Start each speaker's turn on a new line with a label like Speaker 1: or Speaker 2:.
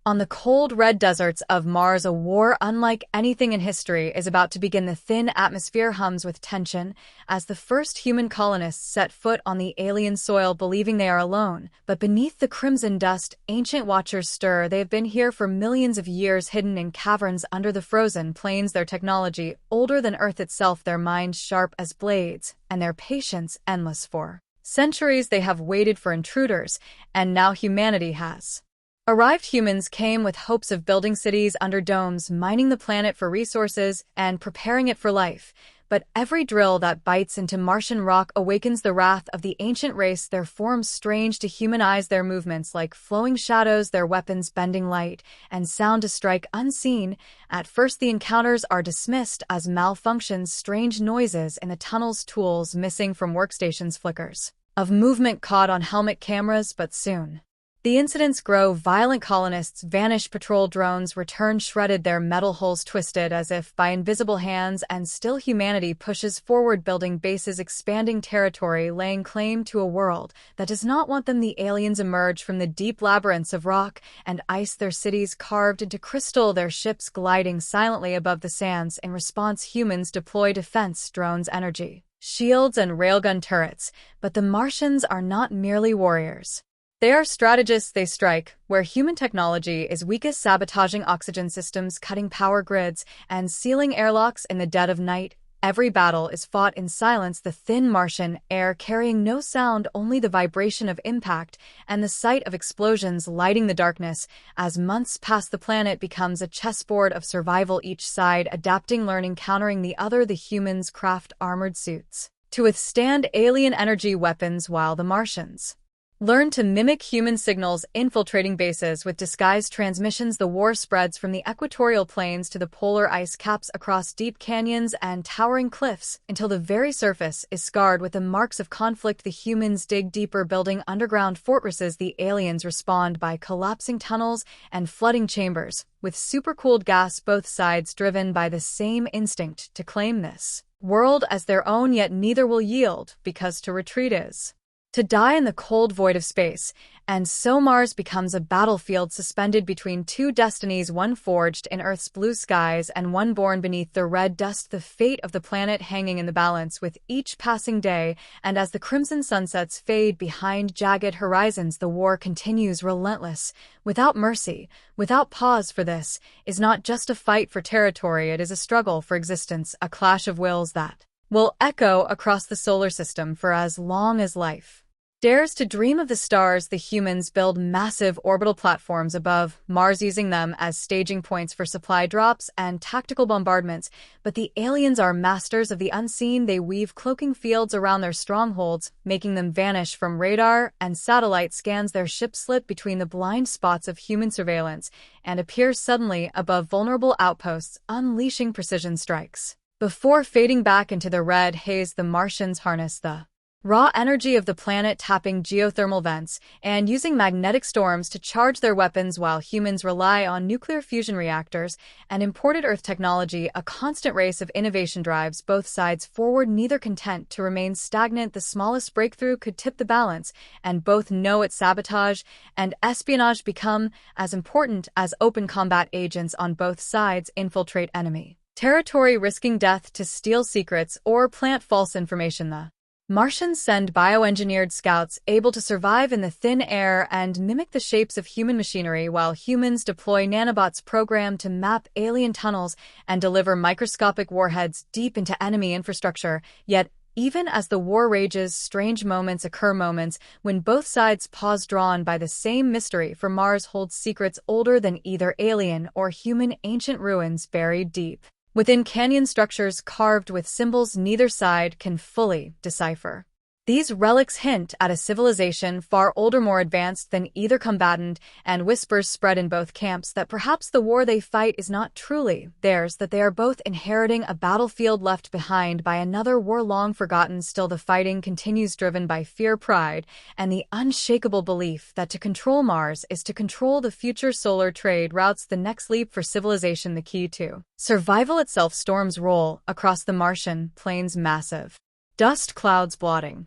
Speaker 1: On the cold, red deserts of Mars, a war unlike anything in history is about to begin. The thin atmosphere hums with tension as the first human colonists set foot on the alien soil, believing they are alone. But beneath the crimson dust, ancient watchers stir. They have been here for millions of years, hidden in caverns under the frozen plains, their technology older than Earth itself, their minds sharp as blades, and their patience endless. For centuries they have waited for intruders, and now humanity has arrived. Humans came with hopes of building cities under domes, mining the planet for resources, and preparing it for life. But every drill that bites into Martian rock awakens the wrath of the ancient race, their forms strange to human eyes, their movements like flowing shadows, their weapons bending light and sound to strike unseen. At first the encounters are dismissed as malfunctions, strange noises in the tunnels, tools missing from workstations, flickers of movement caught on helmet cameras, but soon the incidents grow. Violent colonists vanish, patrol drones return shredded, their metal hulls twisted as if by invisible hands, and still humanity pushes forward, building bases, expanding territory, laying claim to a world that does not want them. The aliens emerge from the deep labyrinths of rock and ice, their cities carved into crystal, their ships gliding silently above the sands. In response, humans deploy defense drones, energy shields, and railgun turrets. But the Martians are not merely warriors. They are strategists. They strike where human technology is weakest, sabotaging oxygen systems, cutting power grids, and sealing airlocks in the dead of night. Every battle is fought in silence, the thin Martian air carrying no sound, only the vibration of impact and the sight of explosions lighting the darkness. As months pass, the planet becomes a chessboard of survival, each side adapting, learning, countering the other. The humans craft armored suits to withstand alien energy weapons, while the Martians learn to mimic human signals, infiltrating bases with disguised transmissions. The war spreads from the equatorial plains to the polar ice caps, across deep canyons and towering cliffs, until the very surface is scarred with the marks of conflict. The humans dig deeper, building underground fortresses. The aliens respond by collapsing tunnels and flooding chambers with supercooled gas, both sides driven by the same instinct to claim this world as their own. Yet neither will yield, because to retreat is to die in the cold void of space. And so Mars becomes a battlefield suspended between two destinies, one forged in Earth's blue skies and one born beneath the red dust, the fate of the planet hanging in the balance with each passing day. And as the crimson sunsets fade behind jagged horizons, the war continues, relentless, without mercy, without pause. For this is not just a fight for territory, it is a struggle for existence, a clash of wills that will echo across the solar system for as long as life dares to dream of. The stars, the humans build massive orbital platforms above Mars, using them as staging points for supply drops and tactical bombardments. But the aliens are masters of the unseen. They weave cloaking fields around their strongholds, making them vanish from radar and satellite scans. Their ships slip between the blind spots of human surveillance and appear suddenly above vulnerable outposts, unleashing precision strikes before fading back into the red haze. The Martians harness the raw energy of the planet, tapping geothermal vents and using magnetic storms to charge their weapons, while humans rely on nuclear fusion reactors and imported Earth technology. A constant race of innovation drives both sides forward, neither content to remain stagnant. The smallest breakthrough could tip the balance, and both know it. Sabotage and espionage become as important as open combat. Agents on both sides infiltrate enemy territory, risking death to steal secrets or plant false information. The Martians send bioengineered scouts able to survive in the thin air and mimic the shapes of human machinery, while humans deploy nanobots programmed to map alien tunnels and deliver microscopic warheads deep into enemy infrastructure. Yet, even as the war rages, strange moments occur, moments when both sides pause, drawn by the same mystery. For Mars holds secrets older than either alien or human, ancient ruins buried deep within canyon structures carved with symbols neither side can fully decipher. These relics hint at a civilization far older, more advanced than either combatant, and whispers spread in both camps that perhaps the war they fight is not truly theirs, that they are both inheriting a battlefield left behind by another war long forgotten. Still, the fighting continues, driven by fear, pride, and the unshakable belief that to control Mars is to control the future. Solar trade routes, the next leap for civilization, the key to survival itself. Storms roll across the Martian plains, massive dust clouds blotting